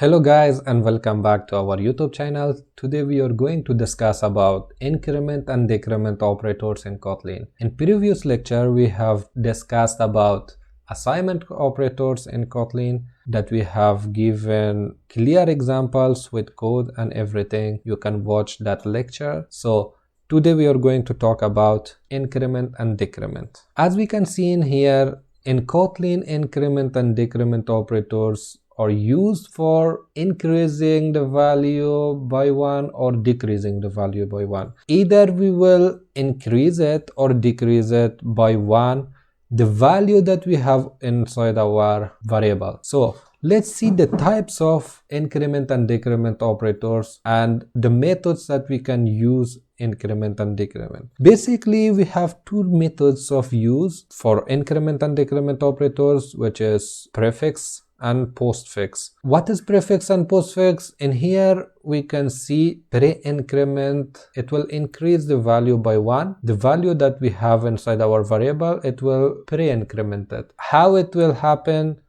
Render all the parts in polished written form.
Hello guys and welcome back to our YouTube channel. Today we are going to discuss about increment and decrement operators in Kotlin. In previous lecture we have discussed about assignment operators in Kotlin that we have given clear examples with code and everything. You can watch that lecture. So today we are going to talk about increment and decrement. As we can see in here, in Kotlin, increment and decrement operators are used for increasing the value by 1 or decreasing the value by 1. Either we will increase it or decrease it by 1, the value that we have inside our variable. So let's see the types of increment and decrement operators and the methods that we can use increment and decrement. Basically, we have two methods of use for increment and decrement operators, which is prefix and postfix. What is prefix and postfix? In here we can see pre-increment. It will increase the value by 1. The value that we have inside our variable, it will pre-increment it. How it will happen?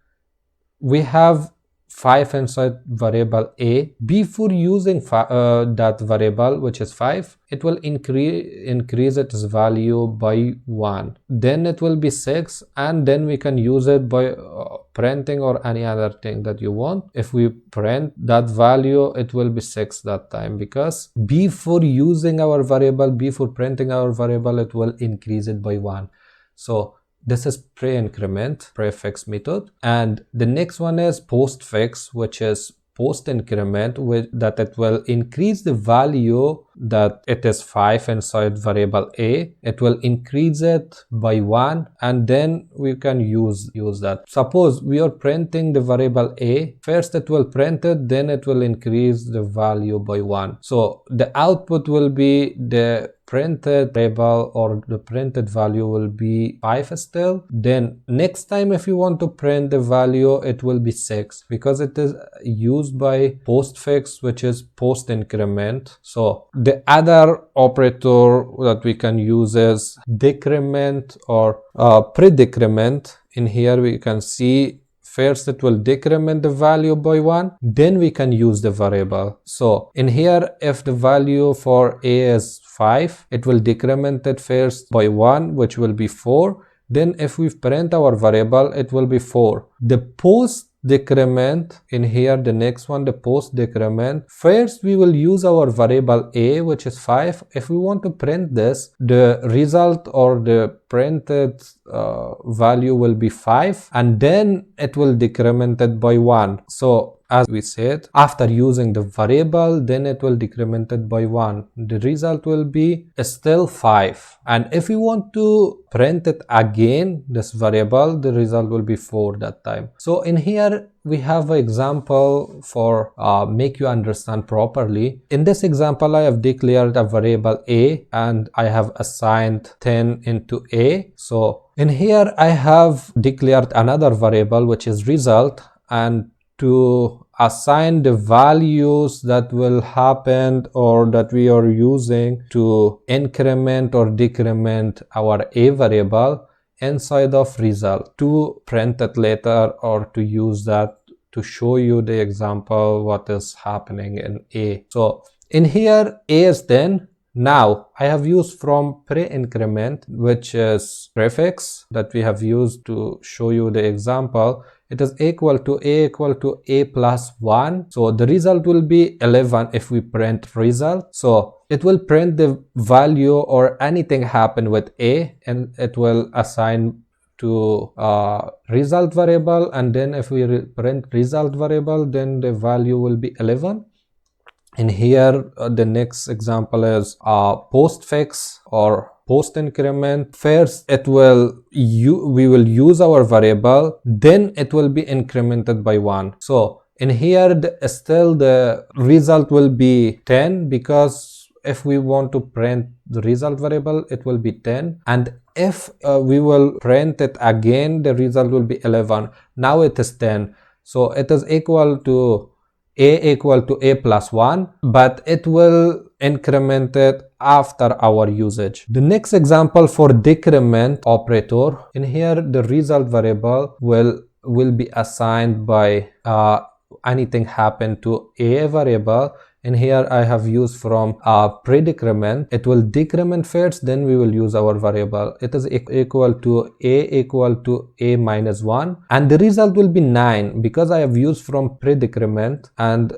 We have 5 inside variable a. Before using that variable, which is 5, it will increase its value by 1. Then it will be 6, and then we can use it by printing or any other thing that you want. If we print that value, it will be 6 that time, because before using our variable, before printing our variable, it will increase it by 1. So this is pre-increment, prefix method. And the next one is postfix, which is post-increment, that it will increase the value that it is 5 inside variable a. It will increase it by 1, and then we can use that. Suppose we are printing the variable a. First it will print it, then it will increase the value by 1. So the output will be the printed variable, or the printed value will be 5 still. Then next time if you want to print the value, it will be 6, because it is used by postfix, which is post-increment. So the other operator that we can use is decrement or pre-decrement. In here we can see first it will decrement the value by 1, then we can use the variable. So in here, if the value for a is 5, it will decrement it first by 1, which will be 4. Then if we print our variable, it will be 4. The post-decrement, in here the next one, the post-decrement, first we will use our variable a, which is 5. If we want to print this, the result or the printed value will be 5, and then it will decrement it by 1. So as we said, after using the variable, then it will decrement it by 1. The result will be still 5. And if we want to print it again, this variable, the result will be 4 that time. So in here we have an example for make you understand properly. In this example, I have declared a variable a and I have assigned 10 into a. So in here I have declared another variable, which is result, and to assign the values that will happen or that we are using to increment or decrement our a variable inside of result, to print it later or to use that to show you the example what is happening in a. So in here a is 10. Now I have used from pre-increment, which is prefix that we have used to show you the example. It is equal to a plus 1. So the result will be 11 if we print result. So it will print the value or anything happen with a, and it will assign to result variable. And then if we print result variable, then the value will be 11. In here, the next example is postfix or post-increment. First, we will use our variable, then it will be incremented by 1. So in here, still the result will be 10, because if we want to print the result variable, it will be 10. And if we will print it again, the result will be 11. Now it is 10. So it is equal to a plus 1, but it will increment it after our usage. The next example for decrement operator, in here the result variable will be assigned by anything happen to a variable, in here I have used from pre-decrement. It will decrement first, then we will use our variable. It is equal to a minus 1, and the result will be 9 because I have used from pre-decrement, and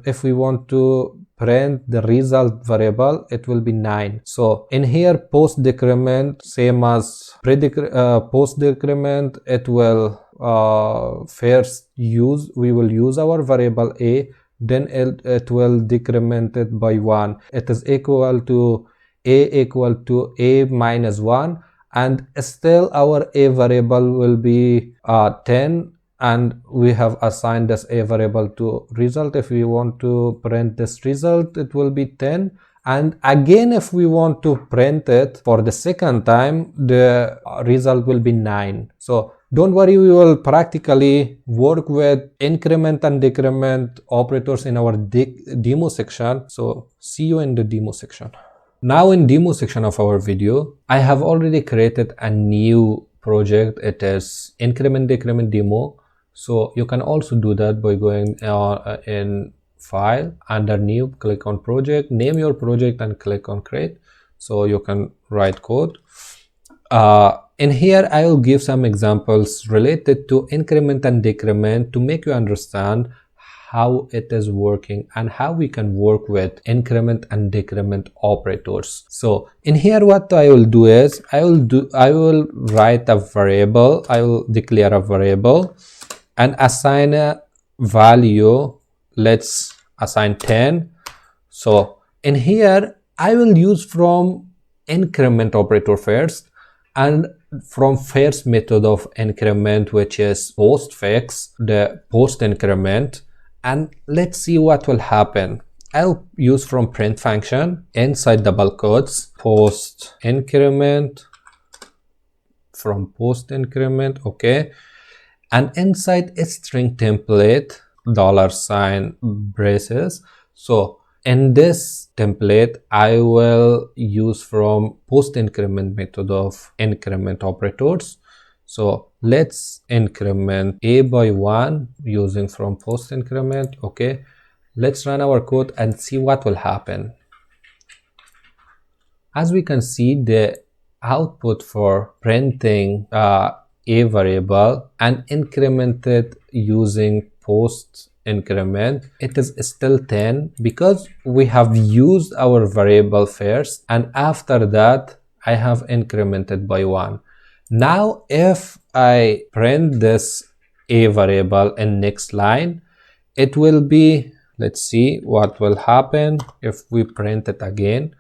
if we want to print the result variable, it will be 9. So in here, post-decrement, same as post-decrement, it will first we will use our variable a, then it will decrement it by 1. It is equal to a minus 1, and still our a variable will be 10, and we have assigned this a variable to result. If we want to print this result, it will be 10. And again, if we want to print it for the second time, the result will be 9. So don't worry, we will practically work with increment and decrement operators in our demo section. So see you in the demo section. Now in demo section of our video, I have already created a new project. It is increment decrement demo. So you can also do that by going in file, under new, click on project, name your project and click on create. So you can write code. In here, I will give some examples related to increment and decrement to make you understand how it is working and how we can work with increment and decrement operators. So in here, what I will do is I will write a variable. I will declare a variable and assign a value. Let's assign 10. So in here, I will use from increment operator first, and from first method of increment, which is postfix, the post increment, and let's see what will happen. I'll use from print function inside double quotes post increment, from post increment, okay, and inside a string template $sign braces. So in this template, I will use from post-increment method of increment operators. So let's increment a by 1 using from post-increment. Okay, let's run our code and see what will happen. As we can see, the output for printing a variable and incremented using post increment, it is still 10 because we have used our variable first, and after that I have incremented by 1. Now if I print this a variable in next line, it will be, let's see what will happen if we print it again.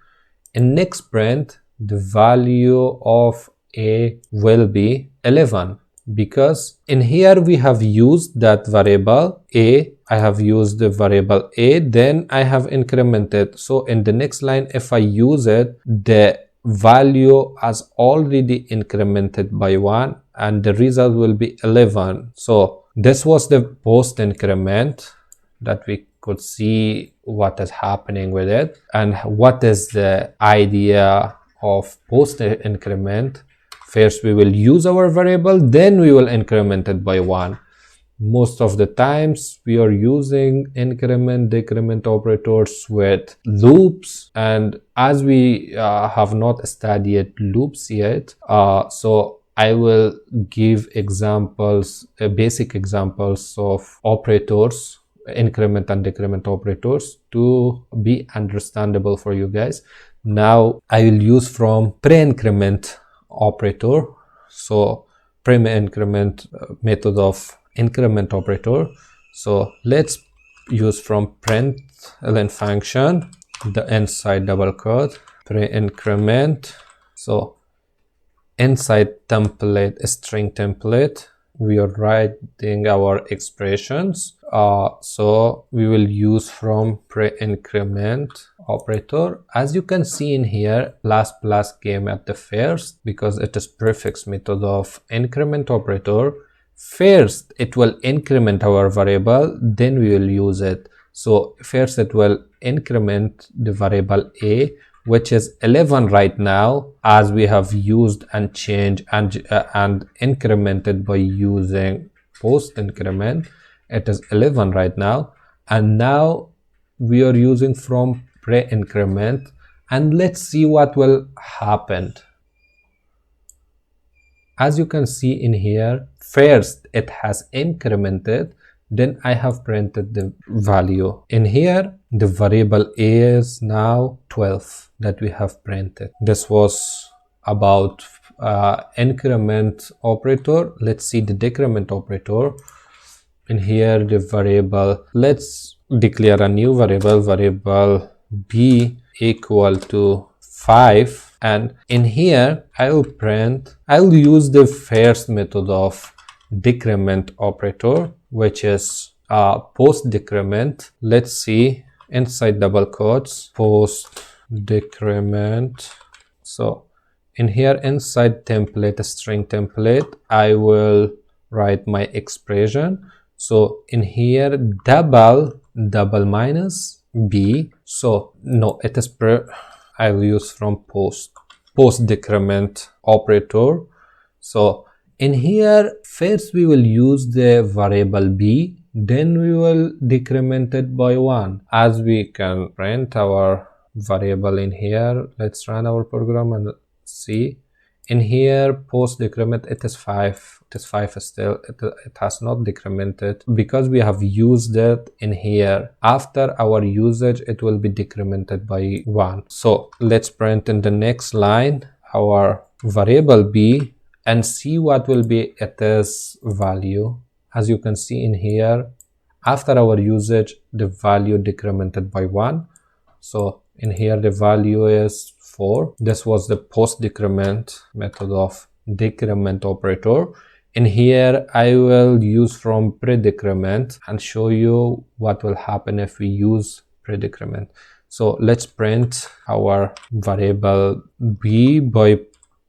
In next print, the value of a will be 11, because in here we have used that variable a. I have used the variable a, then I have incremented. So in the next line, if I use it, the value has already incremented by 1 and the result will be 11. So this was the post increment that we could see what is happening with it. And what is the idea of post increment? First, we will use our variable, then we will increment it by 1. Most of the times, we are using increment, decrement operators with loops. And as we have not studied loops yet, so I will give examples, basic examples of operators, increment and decrement operators, to be understandable for you guys. Now, I will use from pre-increment operator. So pre-increment method of increment operator. So let's use from println function, the inside double quote, pre-increment. So inside template, string template, we are writing our expressions. So we will use from pre-increment operator. As you can see in here, ++ came at the first because it is prefix method of increment operator. First, it will increment our variable, then we will use it. So first it will increment the variable a, which is 11 right now, as we have used and changed and incremented by using post increment. it is 11 right now. And now we are using from pre-increment, and let's see what will happen. As you can see in here, first it has incremented, then I have printed the value. In here, the variable is now 12 that we have printed. This was about increment operator. Let's see the decrement operator. In here, the variable, let's declare a new variable b equal to 5. And in here, I will use the first method of decrement operator, which is post-decrement. Let's see inside double quotes, post-decrement. So in here, inside template, string template, I will write my expression. So in here, double minus b. So no, it is I will use from post-decrement operator. So in here, first we will use the variable b, then we will decrement it by 1. As we can print our variable in here, let's run our program and see. In here, post-decrement, it is 5. It is 5 still. It has not decremented because we have used it in here. After our usage, it will be decremented by 1. So let's print in the next line our variable b and see what will be its value. As you can see in here, after our usage, the value decremented by 1. So in here, the value is 4. This was the post-decrement method of decrement operator. In here, I will use from pre-decrement and show you what will happen if we use pre-decrement. So let's print our variable b by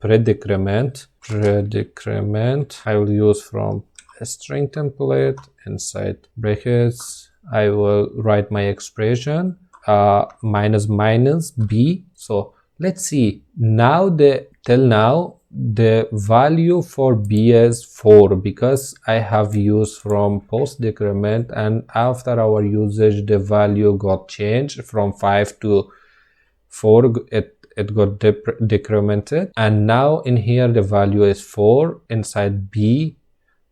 pre-decrement. I will use from a string template inside brackets. I will write my expression minus b. So let's see now till now the value for b is 4 because I have used from post-decrement, and after our usage the value got changed from 5 to 4. It got decremented, and now in here the value is 4 inside b.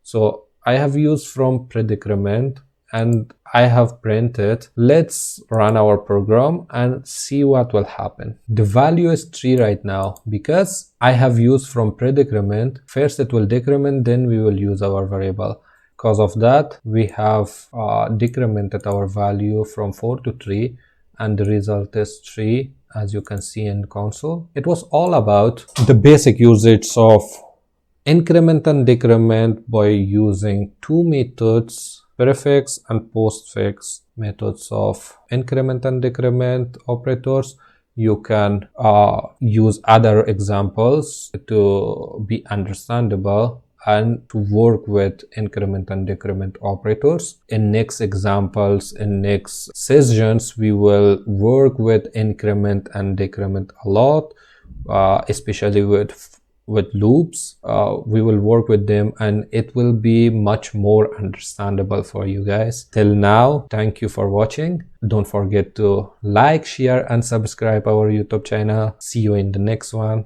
So I have used from pre-decrement and I have printed. Let's run our program and see what will happen. The value is 3 right now because I have used from pre-decrement. First it will decrement, then we will use our variable. Because of that, we have decremented our value from 4 to 3, and the result is 3, as you can see in console. It was all about the basic usage of increment and decrement by using two methods, prefix and postfix methods of increment and decrement operators. You can use other examples to be understandable and to work with increment and decrement operators. In next examples, in next sessions, we will work with increment and decrement a lot, especially with loops. We will work with them and it will be much more understandable for you guys. Till now, thank you for watching. Don't forget to like, share and subscribe our YouTube channel. See you in the next one.